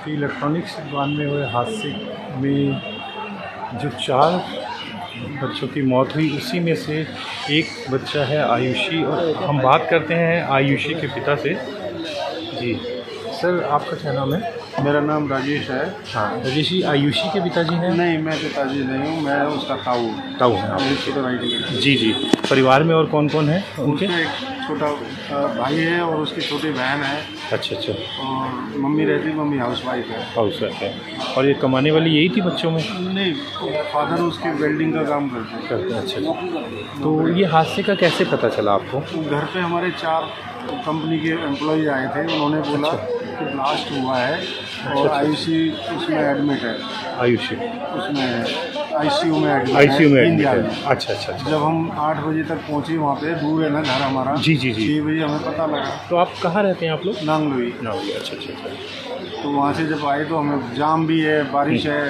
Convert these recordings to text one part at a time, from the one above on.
कि इलेक्ट्रॉनिक्स दुकान में हुए हादसे में जो 4 बच्चों की मौत हुई उसी में से एक बच्चा है आयुषी। और हम बात करते हैं आयुषी के पिता से। जी सर, आपका क्या नाम है? मेरा नाम राजेश है। हाँ, राजेश जी आयुषी के पिताजी हैं? नहीं, मैं पिताजी नहीं हूँ, मैं उसका ताऊ हैं। मेरी छोटे भाई की। जी जी। परिवार में और कौन कौन है उनके? उसका एक छोटा भाई है और उसकी छोटी बहन है। अच्छा अच्छा। और मम्मी रहती, मम्मी हाउसवाइफ है। हाउस है। और ये कमाने वाली यही थी बच्चों में? नहीं, फादर उसके वेल्डिंग का काम करते हैं। अच्छा। तो ये हादसे का कैसे पता चला आपको? घर पे हमारे 4 कंपनी के एम्प्लॉय आए थे, उन्होंने बोला कि ब्लास्ट हुआ है और आयुषी उसमें एडमिट है। आयुषी उसमें आईसीयू में एडमिट है। अच्छा अच्छा। जब हम 8 बजे तक पहुंचे वहाँ पे, दूर है ना घर हमारा। जी जी जी। 6 बजे हमें पता लगा। तो आप कहाँ रहते हैं आप लोग? नांगलोई। अच्छा अच्छा अच्छा। तो वहाँ से जब आए तो हमें जाम भी है, बारिश है,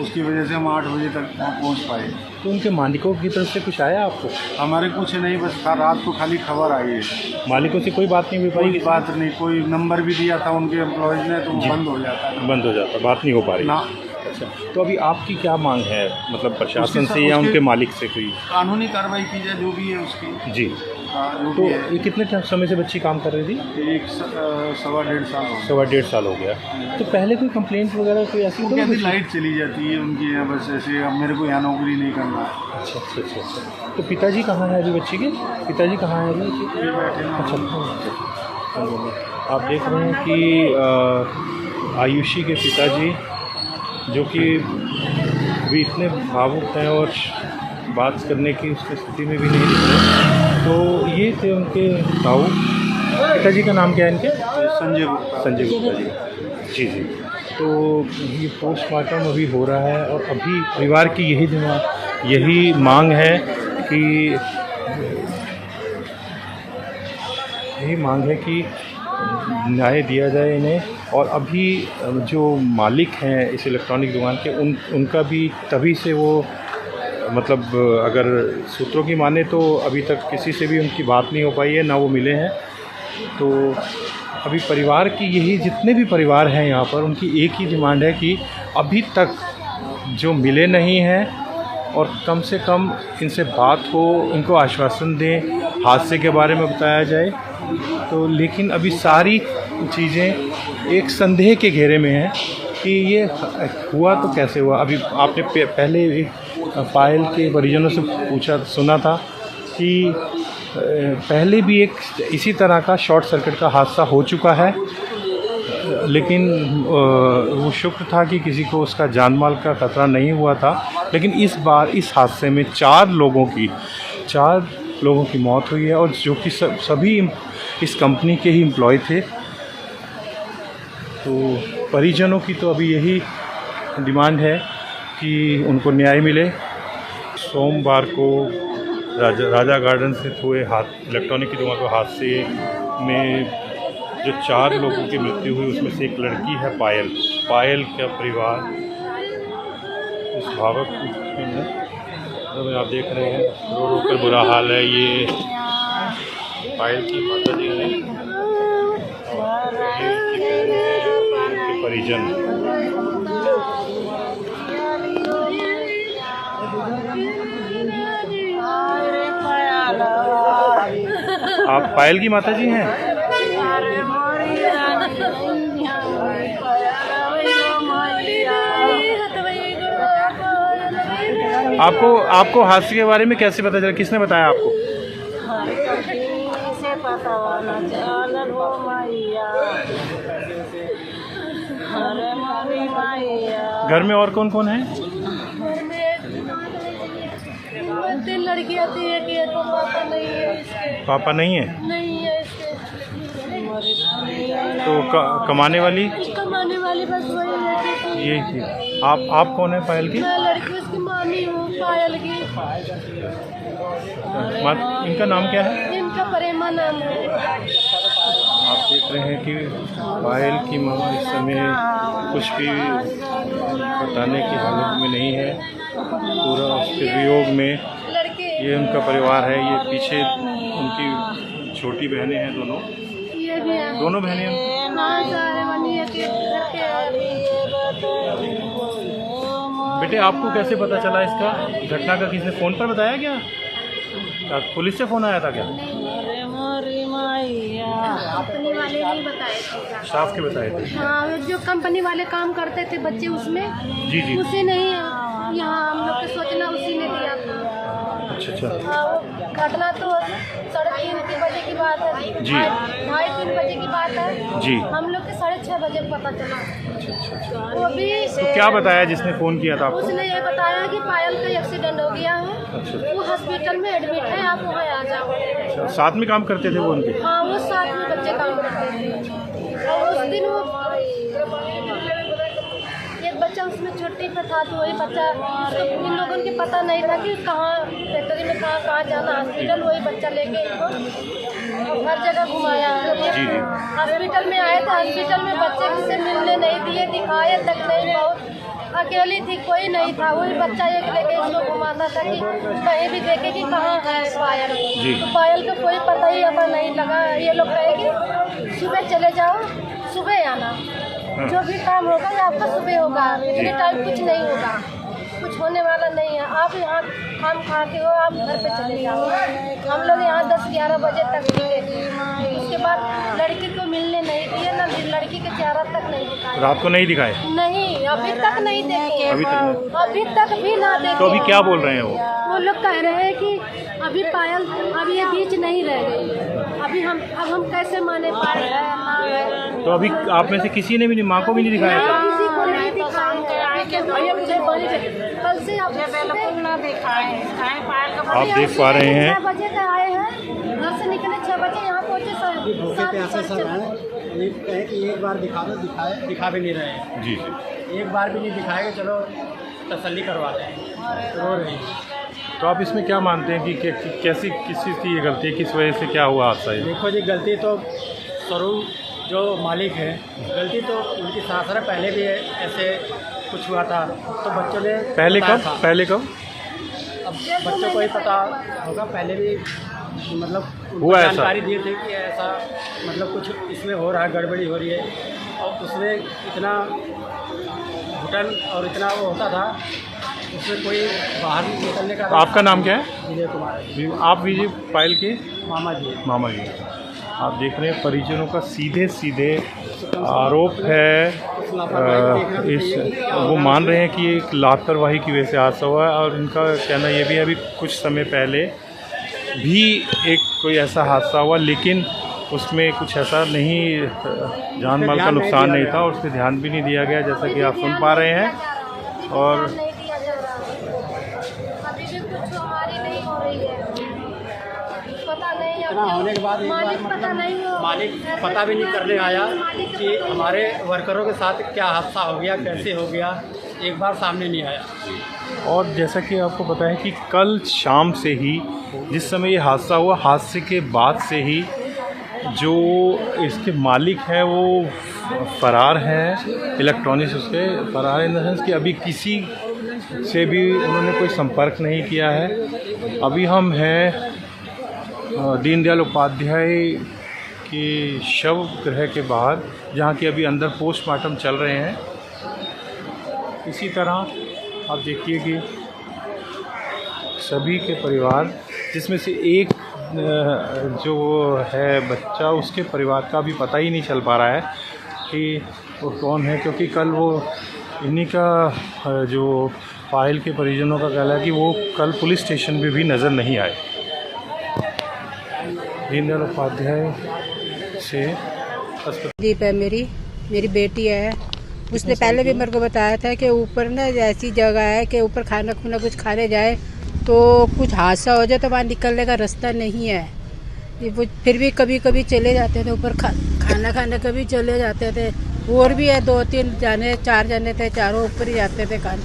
उसकी वजह से हम 8 बजे तक वहाँ पहुँच पाए। तो उनके मालिकों की तरफ से कुछ आया आपको? हमारे कुछ नहीं, बस रात को खाली खबर आई है। मालिकों से कोई बात नहीं हुई पाई? कोई बात नहीं, कोई नंबर भी दिया था उनके एम्प्लॉयज़ ने, तो बंद हो जाता है। बंद हो जाता, बात नहीं हो पा रही ना। अच्छा, तो अभी आपकी क्या मांग है, मतलब प्रशासन से या उनके मालिक से कोई कानूनी कार्रवाई की जाए, जो भी है उसकी? जी। जो तो भी है। ये कितने समय से बच्ची काम कर रही थी? 1.25 साल हो गए। 1.5 साल हो गया। तो पहले कोई कंप्लेंट वगैरह कोई ऐसी? उनकी ऐसी लाइट चली जाती है उनकी यहाँ, बस ऐसे अब मेरे को यहाँ नौकरी नहीं करना है। अच्छा अच्छा अच्छा अच्छा। तो पिताजी कहाँ हैं अभी बच्ची के? पिताजी कहाँ हैं अभी? अच्छा। आप देख रहे हैं कि आयुषी के पिताजी जो कि अभी इतने भावुक हैं और बात करने की उसकी स्थिति में भी नहीं दिख रहे। तो ये थे उनके ताऊ। पिताजी का नाम क्या है इनके? संजय गुप्ता। संजय गुप्ता जी। जी जी। तो ये पोस्टमार्टम अभी हो रहा है और अभी परिवार की यही मांग है कि न्याय दिया जाए इन्हें। और अभी जो मालिक हैं इस इलेक्ट्रॉनिक दुकान के उनका भी तभी से वो, मतलब अगर सूत्रों की माने तो अभी तक किसी से भी उनकी बात नहीं हो पाई है, ना वो मिले हैं। तो अभी परिवार की जितने भी परिवार हैं यहाँ पर, उनकी एक ही डिमांड है कि अभी तक जो मिले नहीं हैं और कम से कम इनसे बात हो, इनको आश्वासन दें, हादसे के बारे में बताया जाए। तो लेकिन अभी सारी चीज़ें एक संदेह के घेरे में हैं कि ये हुआ तो कैसे हुआ। अभी आपने पहले पायल के परिजनों से सुना था कि पहले भी एक इसी तरह का शॉर्ट सर्किट का हादसा हो चुका है, लेकिन वो शुक्र था कि किसी को उसका जान माल का खतरा नहीं हुआ था। लेकिन इस बार इस हादसे में 4 लोगों की मौत हुई है और जो कि सभी इस कंपनी के ही एम्प्लॉय थे। तो परिजनों की तो अभी यही डिमांड है कि उनको न्याय मिले। सोमवार को राजा गार्डन से हुए इलेक्ट्रॉनिक की दुकान के हादसे में जो 4 लोगों की मृत्यु हुई उसमें से एक लड़की है पायल का परिवार इस भावुक में, तो आप देख रहे हैं रो कर बुरा हाल है। ये पायल की माता जी हैं और उनके परिजन। आप पायल की माता जी हैं? आपको हादसे के बारे में कैसे पता चला? किसने बताया आपको? घर में और कौन कौन है? 3 लड़कियां थी, एक तो पापा नहीं है। पापा नहीं है? नहीं है। तो कमाने वाली बस वही रहती। ये थी। आप कौन है पायल की? मैं लड़की उसकी मामी हूँ, पायल की। इनका नाम क्या है? इनका प्रेमा नाम है। आप देख रहे हैं कि पायल की माँ इस समय कुछ भी बताने की हालत में नहीं है। पूरा उसके वियोग में ये उनका परिवार है। ये पीछे उनकी छोटी बहनें हैं, दोनों बहनें। हाँ, सारे बनी है। बेटे आपको कैसे पता चला इसका घटना का? किसने फ़ोन पर बताया क्या? पुलिस से फ़ोन आया था क्या? कंपनी वाले नहीं बताए थे। स्टाफ के बताए थे? हाँ, जो कंपनी वाले काम करते थे बच्चे उसमें, जी जी। उसी ने ही यहाँ हम लोग की सूचना उसी ने दिया था। अच्छा अच्छा। हाँ, वो घटना तो 3:30 बजे की बात है जी। 2:30-3 बजे की बात है जी। हम लोग के 6:30 बजे पता चला। अच्छा अच्छा। वो भी तो क्या बताया जिसने फ़ोन किया था आपको? उसने ये बताया कि पायल का एक्सीडेंट हो गया है, अच्छा। वो हॉस्पिटल में एडमिट है, आप वहाँ आ जाओ। अच्छा, साथ में काम करते थे वो उनके? हाँ, वो साथ में बच्चे काम करते थे और उस दिन वो एक बच्चा उसमें छुट्टी पे था, तो वही बच्चा उसको इन लोगों के पता नहीं था कि कहाँ फैक्ट्री में कहाँ जाना हॉस्पिटल, वही बच्चा लेके इनको हर जगह घुमाया। जी जी। हॉस्पिटल में आए थे, हॉस्पिटल में बच्चे से मिलने नहीं दिए, दिखाए तक नहीं, बहुत अकेली थी, कोई नहीं था, वही बच्चा एक लेके इसको घुमाता था कि कहीं भी देखे कि कहाँ है पायल। तो पायल का कोई पता ही अब नहीं लगा। ये लोग कहे कि सुबह चले जाओ, सुबह आना, जो भी काम होगा ये आपका सुबह होगा, एनी टाइम कुछ नहीं होगा, कुछ होने वाला नहीं है, आप यहाँ खाम खा के हो, आप घर पे चले जाओ। हम लोग यहाँ 10-11 बजे तक थे, उसके बाद लड़की को मिलने नहीं दिए, ना लड़की के चेहरा तक नहीं दिखाया। रात को नहीं दिखाए? नहीं, अभी तक नहीं देखे, अभी तक भी ना देखे। तो अभी क्या बोल रहे हैं वो लोग कह रहे हैं कि अभी पायल अब ये बीच नहीं रह गई, अभी हम कैसे माने पाए हैं। तो अभी आप में से किसी ने भी नहीं, माँ को भी नहीं दिखाया? किसी को नहीं दिखाया। कल से आप बिल्कुल ना दिखाए। आप देख पा रहे हैं 6 बजे तक आए हैं, घर से निकले 6 बजे, यहाँ पहुँचे 7 कि एक बार दिखा दो, दिखा भी नहीं रहे हैं। जी जी। एक बार भी नहीं दिखाएंगे, चलो तसल्ली करवाते हैं, रो रहे हैं। तो आप इसमें क्या मानते हैं कि कैसी किस चीज़ की ये गलती है, किस वजह से क्या हुआ हादसा ये? देखो जी, गलती तो स्वरूप जो मालिक है, गलती तो उनकी सासरा पहले भी ऐसे कुछ हुआ था, तो बच्चों ने पहले बताया कब? था। पहले कब? अब बच्चों को ही पता होगा, पहले भी मतलब उनको हुआ ऐसा? जानकारी दी थी कि ऐसा मतलब कुछ इसमें हो रहा है, गड़बड़ी हो रही है, और उसमें इतना घुटन और इतना वो होता था, उसमें कोई बाहर निकलने का। तो आपका नाम क्या है? विजय कुमार। आप विजय पायल के मामा जी। मामा जी। आप देख रहे हैं परिजनों का सीधे सीधे आरोप है, वो मान रहे हैं कि एक लापरवाही की वजह से हादसा हुआ है, और इनका कहना ये भी है अभी कुछ समय पहले भी एक कोई ऐसा हादसा हुआ, लेकिन उसमें कुछ ऐसा नहीं, जान माल का नुकसान नहीं था, और उस पर ध्यान भी नहीं दिया गया, जैसा कि आप सुन पा रहे हैं। और अभी भी कुछ हमारी नहीं हो रही है, पता नहीं इतना होने के बाद एक मालिक बार पता नहीं हो, मालिक पता भी नहीं करने आया कि हमारे वर्करों के साथ क्या हादसा हो गया, कैसे हो गया, एक बार सामने नहीं आया। और जैसा कि आपको पता है कि कल शाम से ही जिस समय ये हादसा हुआ, हादसे के बाद से ही जो इसके मालिक हैं वो फरार हैं, इलेक्ट्रॉनिक्स उसके फरार इन द सेंस कि अभी किसी से भी उन्होंने कोई संपर्क नहीं किया है। अभी हम हैं दीनदयाल उपाध्याय के शव गृह के बाहर, जहाँ की अभी अंदर पोस्टमार्टम चल रहे हैं। इसी तरह आप देखिए कि सभी के परिवार, जिसमें से एक जो है बच्चा, उसके परिवार का भी पता ही नहीं चल पा रहा है कि वो कौन है, क्योंकि कल वो इन्हीं का जो पायल के परिजनों का कहना है कि वो कल पुलिस स्टेशन पे भी नज़र नहीं आए। दीनदयाल उपाध्याय से दीप है, मेरी बेटी है। उसने पहले भी मेरे को बताया था कि ऊपर ना ऐसी जगह है कि ऊपर खाना खुना कुछ खाने जाए तो कुछ हादसा हो जाए तो वहाँ निकलने का रास्ता नहीं है। वो फिर भी कभी कभी चले जाते थे ऊपर खाना खाने, कभी चले जाते थे। और भी है 2-3 जाने, 4 जाने थे, चारों ऊपर ही जाते थे खाना।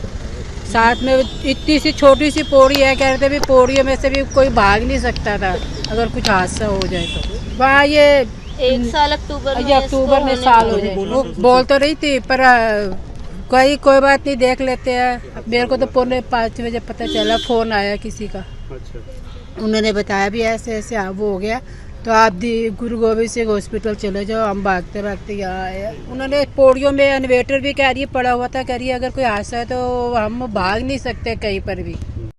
साथ में इतनी सी छोटी सी पौड़ी है, कह रहे थे भी पौड़ियों में से भी कोई भाग नहीं सकता था अगर कुछ हादसा हो जाए तो। वहाँ ये 1 साल अक्टूबर में साल हो जाए, वो बोल तो रही थी, पर कोई बात नहीं, देख लेते हैं। मेरे को तो 4:45 बजे पता चला, फ़ोन आया किसी का। अच्छा। उन्होंने बताया भी ऐसे ऐसे वो हो गया, तो आप गुरु गोबिंद सिंह हॉस्पिटल चले जाओ। हम भागते भागते यहाँ आए। उन्होंने पौड़ियों में इन्वेटर भी कह रही है पड़ा हुआ था, कह रही है अगर कोई हादसा है तो हम भाग नहीं सकते कहीं पर भी।